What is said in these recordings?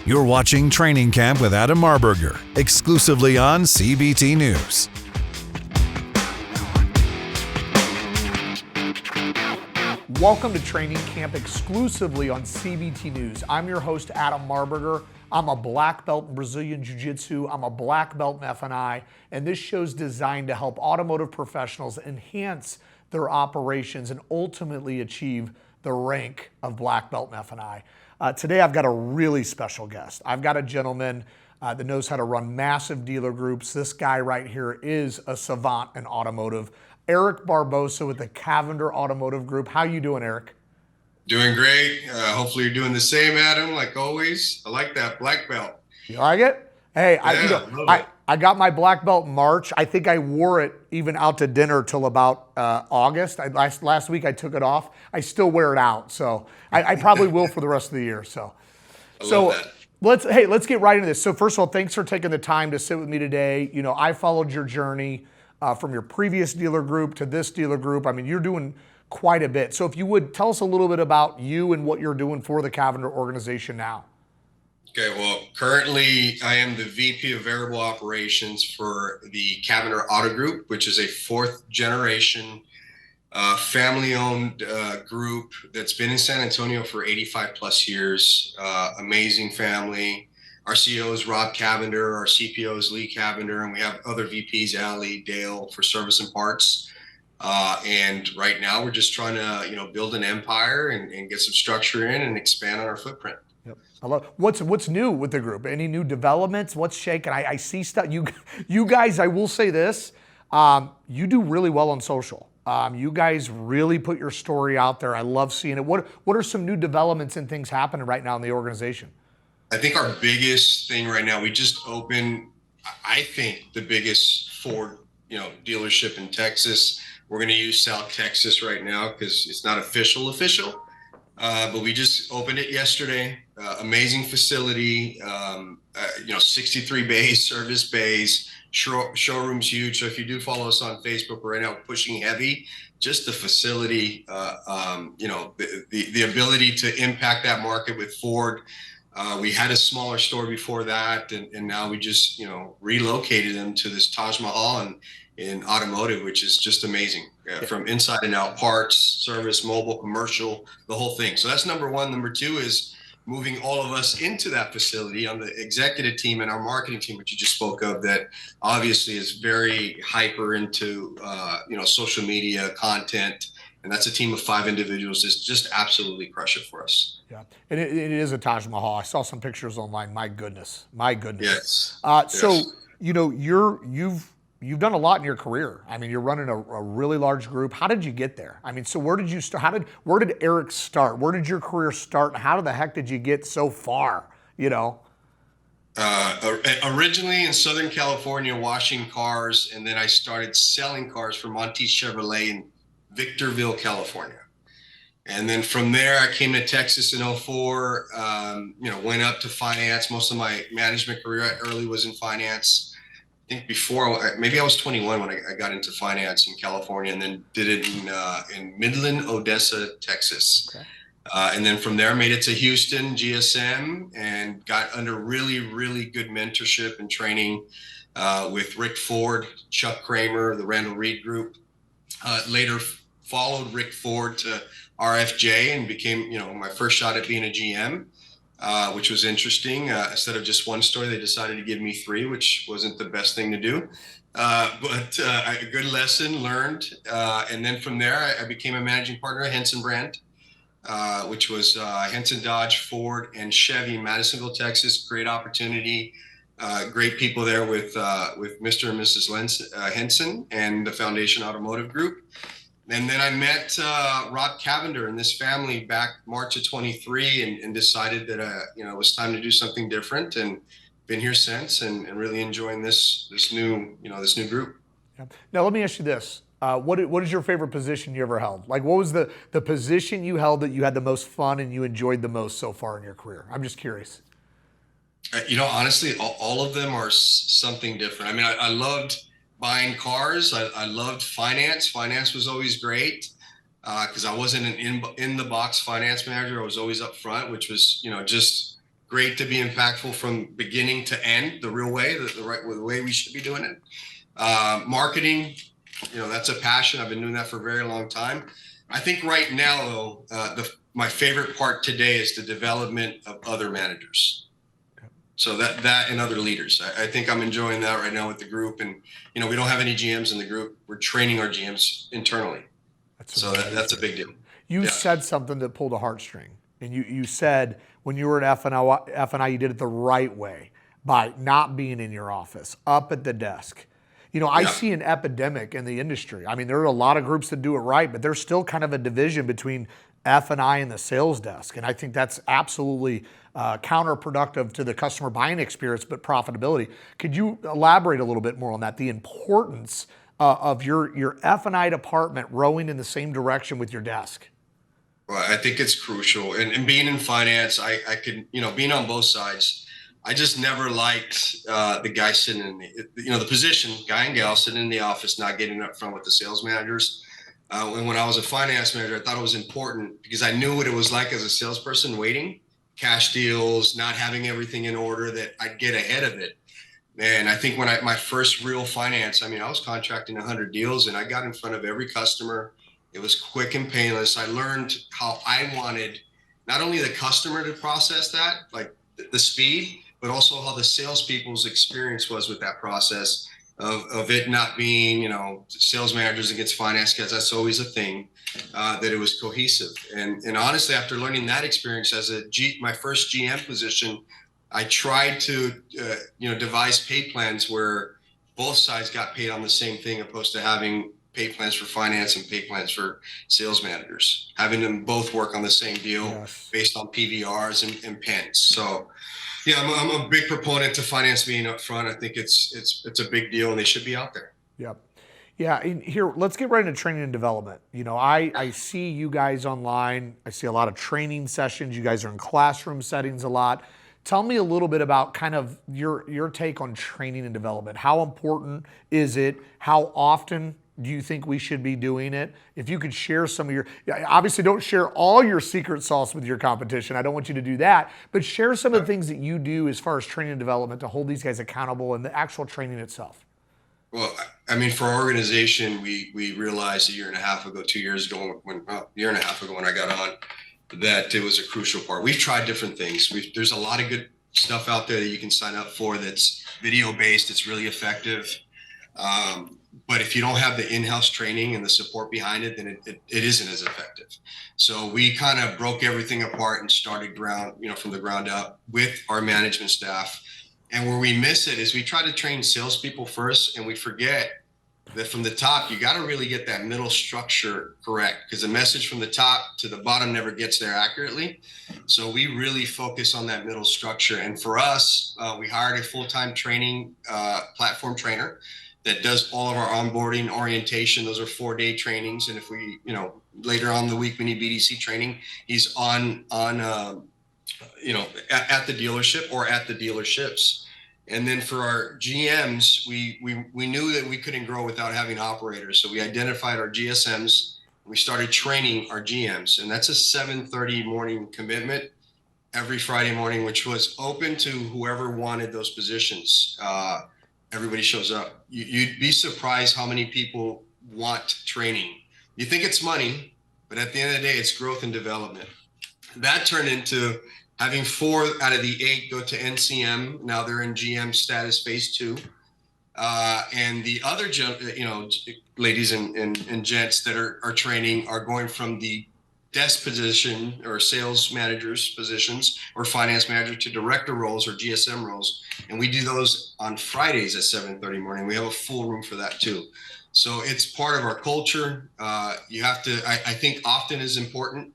You're watching Training Camp with Adam Marburger, exclusively on CBT News. Welcome to Training Camp exclusively on CBT News. I'm your host, Adam Marburger. I'm a black belt in Brazilian Jiu-Jitsu. I'm a black belt in F&I, and this show's designed to help automotive professionals enhance their operations and ultimately achieve the rank of black belt in F&I. Today, I've got a really special guest. I've got a gentleman that knows how to run massive dealer groups. This guy right here is a savant in automotive. Eric Barbosa with the Cavender Automotive Group. How you doing, Eric? Doing great. Hopefully you're doing the same, Adam, like always. I like that black belt. You like it? Hey, Yeah, I got my black belt in March. I think I wore it even out to dinner till about August. Last week I took it off. I still wear it out, so I probably will for the rest of the year. I love that. Let's get right into this. So first of all, thanks for taking the time to sit with me today. You know, I followed your journey from your previous dealer group to this dealer group. I mean, you're doing quite a bit. So if you would tell us a little bit about you and what you're doing for the Cavender organization now. Okay, well, currently I am the VP of Variable Operations for the Cavender Auto Group, which is a fourth generation family-owned group that's been in San Antonio for 85 plus years. Amazing family. Our CEO is Rob Cavender, our CPO is Lee Cavender, and we have other VPs, Allie, Dale, for service and parts. And right now we're just trying to, build an empire and get some structure in and expand on our footprint. Yep. I love what's new with the group. Any new developments? What's shaking? I see stuff. You guys, I will say this. You do really well on social. You guys really put your story out there. I love seeing it. What are some new developments and things happening right now in the organization? I think our biggest thing right now, we just opened, I think, the biggest Ford, dealership in Texas. We're going to use South Texas right now because it's not official, but we just opened it yesterday. Amazing facility, 63 bays, service bays, showroom's huge. So if you do follow us on Facebook right now, pushing heavy, just the facility, the ability to impact that market with Ford. We had a smaller store before that, and now we just, relocated them to this Taj Mahal in automotive, which is just amazing. From inside and out, parts, service, mobile, commercial, the whole thing. So that's number one. Number two is moving all of us into that facility on the executive team and our marketing team, which you just spoke of, that obviously is very hyper into, social media content. And that's a team of 5 individuals that's just absolutely crush it for us. Yeah, and it is a Taj Mahal. I saw some pictures online. My goodness. Yes. So, you've done a lot in your career. I mean, you're running a really large group. How did you get there? I mean, so where did you start? Where did Eric start? Where did your career start? And how the heck did you get so far? Originally in Southern California, washing cars, and then I started selling cars for Monte Chevrolet in Victorville, California. And then from there, I came to Texas in 2004, went up to finance. Most of my management career early was in finance. I think maybe I was 21 when I got into finance in California, and then did it in Midland, Odessa, Texas. Okay. And then from there, made it to Houston, GSM, and got under really, really good mentorship and training with Rick Ford, Chuck Kramer, the Randall Reed Group. Later followed Rick Ford to RFJ and became, my first shot at being a GM, which was interesting. Instead of just one store, they decided to give me 3, which wasn't the best thing to do. But a good lesson learned. And then from there, I became a managing partner at Henson Brand, which was Henson, Dodge, Ford, and Chevy in Madisonville, Texas. Great opportunity. Great people there with Mr. and Mrs. Henson and the Foundation Automotive Group. And then I met Rob Cavender and this family back March of 23 and decided that it was time to do something different, and been here since and really enjoying this new group. Yeah. Now let me ask you this. What is your favorite position you ever held? Like, what was the position you held that you had the most fun and you enjoyed the most so far in your career? I'm just curious. Honestly, all of them are something different. I mean, I loved buying cars. I loved finance. Finance was always great because I wasn't an in the box finance manager. I was always up front, which was, just great to be impactful from beginning to end, the real way, the way we should be doing it. Marketing, that's a passion. I've been doing that for a very long time. I think right now, though, my favorite part today is the development of other managers. So that and other leaders. I think I'm enjoying that right now with the group. And, we don't have any GMs in the group. We're training our GMs internally. That's a big deal. You said something that pulled a heartstring. And you said when you were at F&I, you did it the right way by not being in your office, up at the desk. I see an epidemic in the industry. I mean, there are a lot of groups that do it right, but there's still kind of a division between F&I and the sales desk. And I think that's absolutely counterproductive to the customer buying experience, but profitability. Could you elaborate a little bit more on that? The importance of your F&I department rowing in the same direction with your desk. Well, I think it's crucial. And being in finance, I could, being on both sides, I just never liked the guy sitting in the position, guy and gal sitting in the office, not getting up front with the sales managers. And when I was a finance manager, I thought it was important because I knew what it was like as a salesperson waiting, cash deals, not having everything in order, that I'd get ahead of it. And I think when my first real finance, I was contracting 100 deals and I got in front of every customer. It was quick and painless. I learned how I wanted not only the customer to process that, like the speed, but also how the salespeople's experience was with that process of it not being, sales managers against finance, because that's always a thing, that it was cohesive. And honestly, after learning that experience as my first GM position, I tried to, devise pay plans where both sides got paid on the same thing, opposed to having pay plans for finance and pay plans for sales managers, having them both work on the same deal based on PVRs and pens. So, yeah, I'm a big proponent to finance being up front. I think it's a big deal, and they should be out there. Yep. Yeah. And here, let's get right into training and development. I see you guys online. I see a lot of training sessions. You guys are in classroom settings a lot. Tell me a little bit about kind of your take on training and development. How important is it? How often do you think we should be doing it? If you could share some of obviously don't share all your secret sauce with your competition. I don't want you to do that, but share some of the things that you do as far as training and development to hold these guys accountable and the actual training itself. Well, for our organization, we realized a year and a half ago, 2 years ago, when I got on, that it was a crucial part. We've tried different things. There's a lot of good stuff out there that you can sign up for that's video based. It's really effective. But if you don't have the in-house training and the support behind it, then it isn't as effective. So we kind of broke everything apart and started from the ground up with our management staff. And where we miss it is we try to train salespeople first, and we forget that from the top, you got to really get that middle structure correct, because the message from the top to the bottom never gets there accurately. So we really focus on that middle structure. And for us, we hired a full-time training platform trainer that does all of our onboarding, orientation. Those are 4-day trainings. And if we, later on in the week, we need BDC training, he's on at the dealership or at the dealerships. And then for our GMs, we knew that we couldn't grow without having operators. So we identified our GSMs. We started training our GMs, and that's a 7:30 morning commitment every Friday morning, which was open to whoever wanted those positions. Everybody shows up. You'd be surprised how many people want training. You think it's money, but at the end of the day, it's growth and development. That turned into having 4 out of the 8 go to NCM. Now they're in GM status phase 2. And the other, ladies and gents that are training are going from the desk position or sales managers positions or finance manager to director roles or GSM roles. And we do those on Fridays at 7:30 morning. We have a full room for that too. So it's part of our culture. You have to, I think often is important.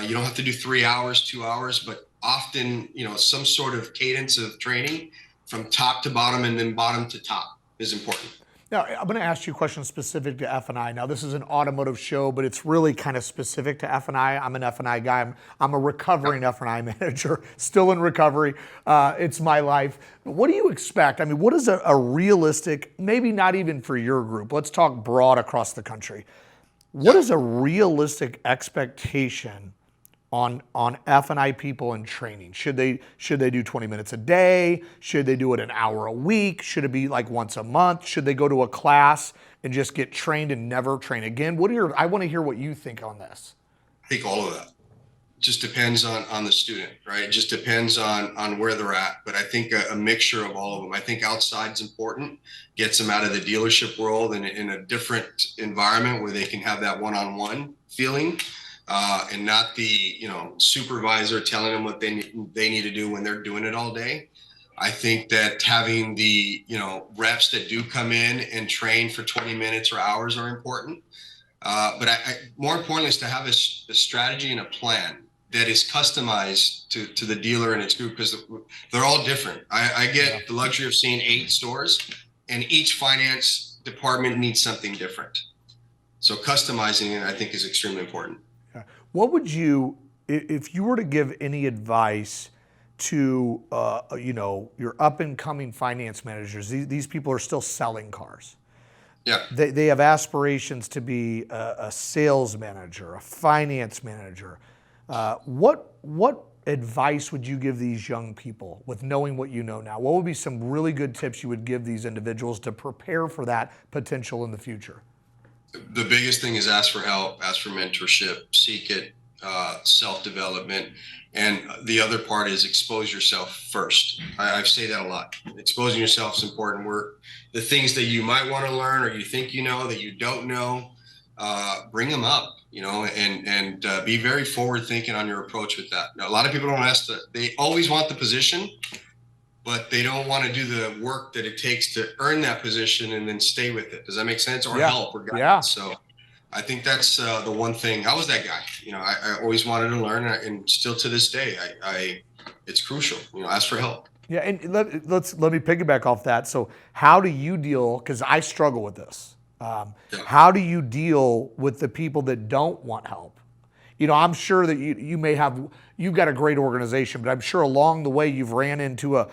You don't have to do 3 hours, 2 hours, but often, some sort of cadence of training from top to bottom and then bottom to top is important. Now, I'm going to ask you a question specific to F&I. Now, this is an automotive show, but it's really kind of specific to F&I. I'm an F&I guy. I'm a recovering F&I manager, still in recovery. It's my life. What do you expect? What is a realistic, maybe not even for your group, let's talk broad across the country. What is a realistic expectation on F&I people in training? Should they do 20 minutes a day? Should they do it an hour a week? Should it be like once a month? Should they go to a class and just get trained and never train again? I want to hear what you think on this. I think all of that. Just depends on the student, right? It just depends on where they're at. But I think a mixture of all of them. I think outside's important, gets them out of the dealership world and in a different environment where they can have that one-on-one feeling, and not the supervisor telling them what they need to do when they're doing it all day. I think that having the reps that do come in and train for 20 minutes or hours are important. But more importantly is to have a strategy and a plan that is customized to the dealer and its group, because they're all different. I get the luxury of seeing 8 stores, and each finance department needs something different. So customizing it, I think, is extremely important. What would you, if you were to give any advice to your up and coming finance managers? These people are still selling cars. Yeah. They have aspirations to be a sales manager, a finance manager. What advice would you give these young people with knowing what you know now? What would be some really good tips you would give these individuals to prepare for that potential in the future? The biggest thing is ask for help, ask for mentorship, seek it, self-development. And the other part is expose yourself first. I say that a lot. Exposing yourself is important. The things that you might want to learn or you think that you don't know, bring them up, and be very forward thinking on your approach with that. Now, a lot of people don't they always want the position, but they don't want to do the work that it takes to earn that position and then stay with it. Does that make sense? Or help or guidance. Yeah. So I think that's the one thing. I was that guy. I always wanted to learn, and still to this day, it's crucial. Ask for help. Yeah, and let me piggyback off that. So how do you deal, because I struggle with this, how do you deal with the people that don't want help? I'm sure that you've got a great organization, but I'm sure along the way you've ran into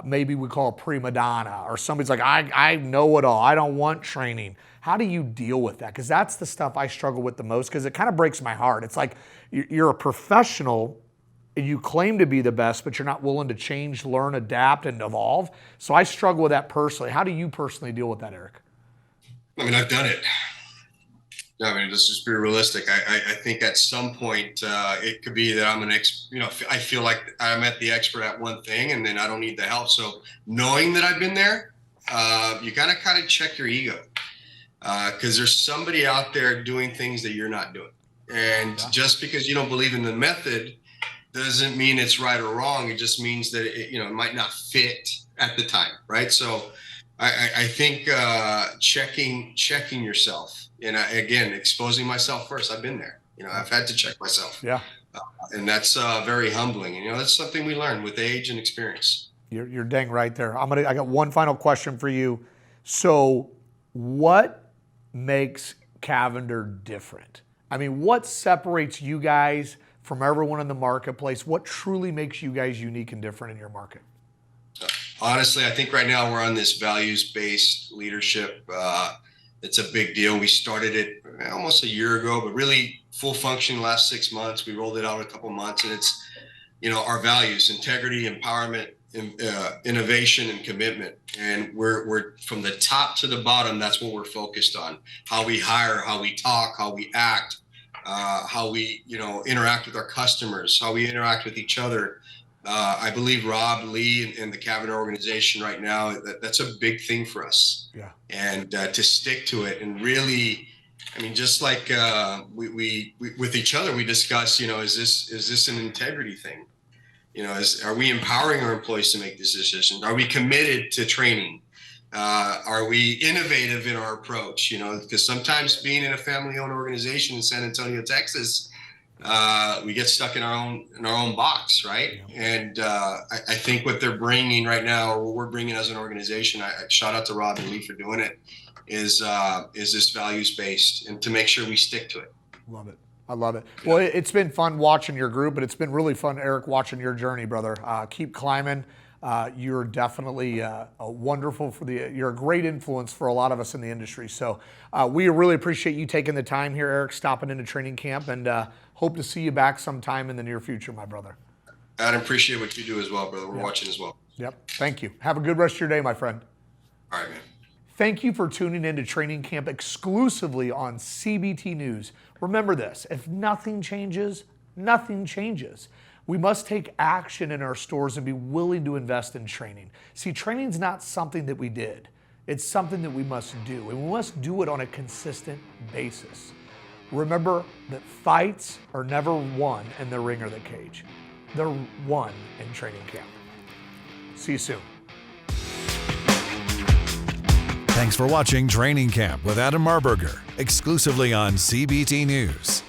maybe we call a prima donna, or somebody's like, I know it all, I don't want training. How do you deal with that? Because that's the stuff I struggle with the most, because it kind of breaks my heart. It's like you're a professional, and you claim to be the best, but you're not willing to change, learn, adapt, and evolve. So I struggle with that personally. How do you personally deal with that, Eric? I mean, I've done it. Let's just be realistic. I think at some point it could be that I'm I feel like I'm the expert at one thing, and then I don't need the help. So knowing that I've been there, you gotta kind of check your ego, because there's somebody out there doing things that you're not doing. And just because you don't believe in the method doesn't mean it's right or wrong. It just means that it might not fit at the time, right? So I think checking yourself, and again, exposing myself first. I've been there. I've had to check myself. Yeah. And that's very humbling. And that's something we learn with age and experience. You're dang right there. I got one final question for you. So what makes Cavender different? I mean, what separates you guys from everyone in the marketplace? What truly makes you guys unique and different in your market? Honestly, I think right now we're on this values-based leadership. It's a big deal. We started it almost a year ago, but really full function last 6 months. We rolled it out a couple months, and it's, our values: integrity, empowerment, innovation, and commitment. And we're from the top to the bottom. That's what we're focused on: how we hire, how we talk, how we act, how we interact with our customers, how we interact with each other. I believe Rob, Lee, and the Cavender organization right now, that's a big thing for us. Yeah. And to stick to it, and really, just like we with each other, we discuss, is this an integrity thing? Are we empowering our employees to make these decisions? Are we committed to training? Are we innovative in our approach? Because sometimes being in a family-owned organization in San Antonio, Texas, we get stuck in our own box, right? Yeah. And I think what they're bringing right now, or what we're bringing as an organization, I shout out to Rob and Lee for doing it, is this values-based, and to make sure we stick to it. Love it. I love it. Well, it's been fun watching your group, but it's been really fun, Eric, watching your journey, brother. Keep climbing. You're definitely you're a great influence for a lot of us in the industry. So we really appreciate you taking the time here, Eric, stopping into training camp, and hope to see you back sometime in the near future, my brother. I'd appreciate what you do as well, brother. We're watching as well. Yep. Thank you. Have a good rest of your day, my friend. All right, man. Thank you for tuning in to Training Camp exclusively on CBT News. Remember this, if nothing changes, nothing changes. We must take action in our stores and be willing to invest in training. See, training is not something that we did. It's something that we must do, and we must do it on a consistent basis. Remember that fights are never won in the ring or the cage. They're won in training camp. See you soon. Thanks for watching Training Camp with Adam Marburger, exclusively on CBT News.